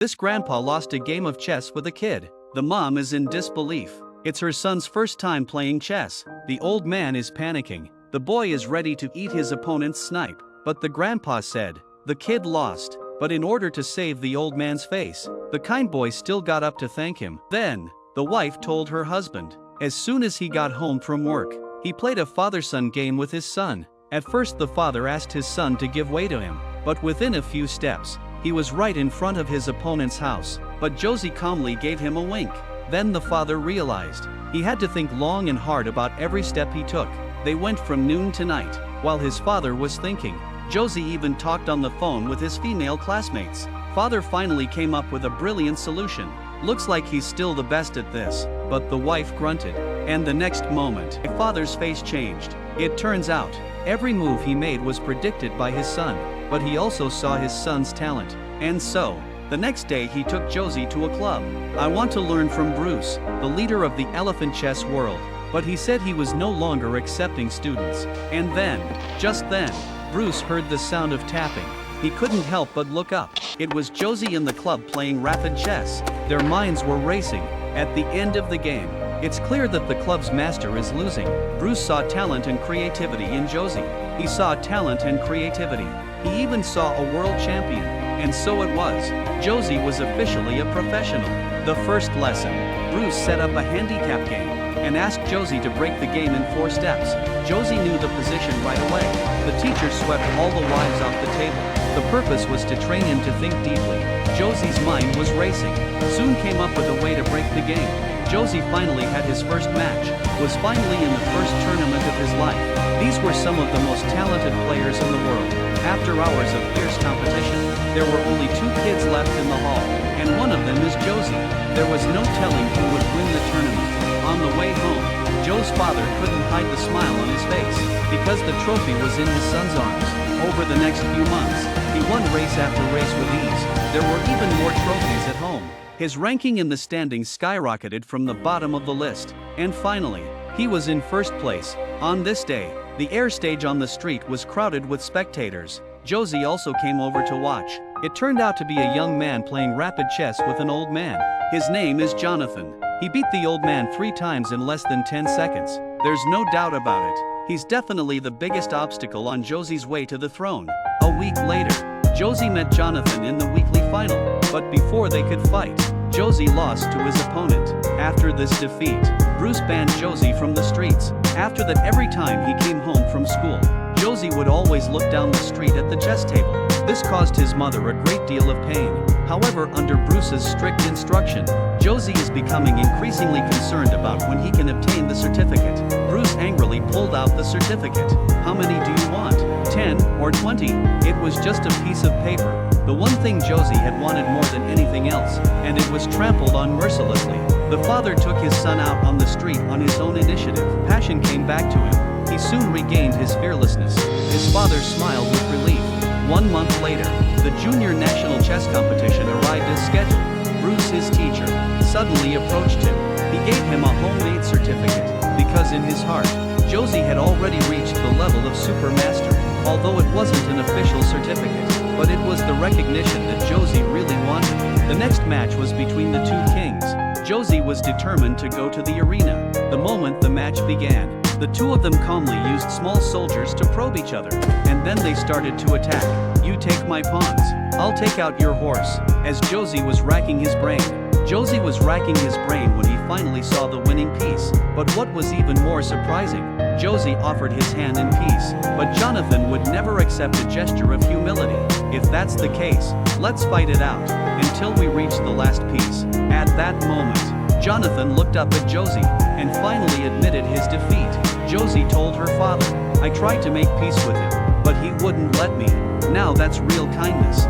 This grandpa lost a game of chess with a kid. The mom is in disbelief. It's her son's first time playing chess. The old man is panicking. The boy is ready to eat his opponent's snipe. But the grandpa said, the kid lost. But in order to save the old man's face, the kind boy still got up to thank him. Then, the wife told her husband. As soon as he got home from work, he played a father-son game with his son. At first the father asked his son to give way to him. But within a few steps, he was right in front of his opponent's house. But Josie calmly gave him a wink. Then the father realized he had to think long and hard about every step he took. They went from noon to night. While his father was thinking, Josie even talked on the phone with his female classmates. Father finally came up with a brilliant solution. Looks like he's still the best at this. But the wife grunted. And the next moment, father's face changed. It turns out, every move he made was predicted by his son. But he also saw his son's talent. And so, the next day he took Josie to a club. I want to learn from Bruce, the leader of the elephant chess world. But he said he was no longer accepting students. And then, just then, Bruce heard the sound of tapping. He couldn't help but look up. It was Josie in the club playing rapid chess. Their minds were racing. At the end of the game, it's clear that the club's master is losing. Bruce saw talent and creativity in Josie. He saw talent and creativity. He even saw a world champion. And so it was. Josie was officially a professional. The first lesson, Bruce set up a handicap game and asked Josie to break the game in 4 steps. Josie knew the position right away. The teacher swept all the wives off the table. The purpose was to train him to think deeply. Josie's mind was racing. Soon came up with a way to break the game. Josie finally had his first match, was finally in the first tournament of his life. These were some of the most talented players in the world. After hours of fierce competition, there were only 2 kids left in the hall, and one of them is Josie. There was no telling who would win the tournament. On the way home, Joe's father couldn't hide the smile on his face, because the trophy was in his son's arms. Over the next few months, he won race after race with ease. There were even more trophies at home. His ranking in the standings skyrocketed from the bottom of the list. And finally, he was in first place. On this day, the air stage on the street was crowded with spectators. Josie also came over to watch. It turned out to be a young man playing rapid chess with an old man. His name is Jonathan. He beat the old man 3 times in less than 10 seconds. There's no doubt about it. He's definitely the biggest obstacle on Josie's way to the throne. A week later, Josie met Jonathan in the weekly final. But before they could fight, Josie lost to his opponent. After this defeat, Bruce banned Josie from the streets. After that, every time he came home from school, Josie would always look down the street at the chess table. This caused his mother a great deal of pain. However, under Bruce's strict instruction, Josie is becoming increasingly concerned about when he can obtain the certificate. Bruce angrily pulled out the certificate. How many do you want? 10 or 20? It was just a piece of paper. The one thing Josie had wanted more than anything else, and it was trampled on mercilessly. The father took his son out on the street on his own initiative. Passion came back to him. He soon regained his fearlessness. His father smiled with relief. 1 month later, the junior national chess competition arrived as scheduled. Bruce, his teacher, suddenly approached him. He gave him a homemade certificate, because in his heart, Josie had already reached the level of supermaster, although it wasn't an official certificate. But it was the recognition that Josie really wanted. The next match was between the 2 kings. Josie was determined to go to the arena. The moment the match began, the 2 of them calmly used small soldiers to probe each other, and then they started to attack. You take my pawns, I'll take out your horse. As Josie was racking his brain, Josie was racking his brain when he finally saw the winning piece. But what was even more surprising, Josie offered his hand in peace, but Jonathan would never accept a gesture of humility. If that's the case, let's fight it out, until we reach the last piece. At that moment, Jonathan looked up at Josie, and finally admitted his defeat. Josie told her father, I tried to make peace with him, but he wouldn't let me. Now that's real kindness.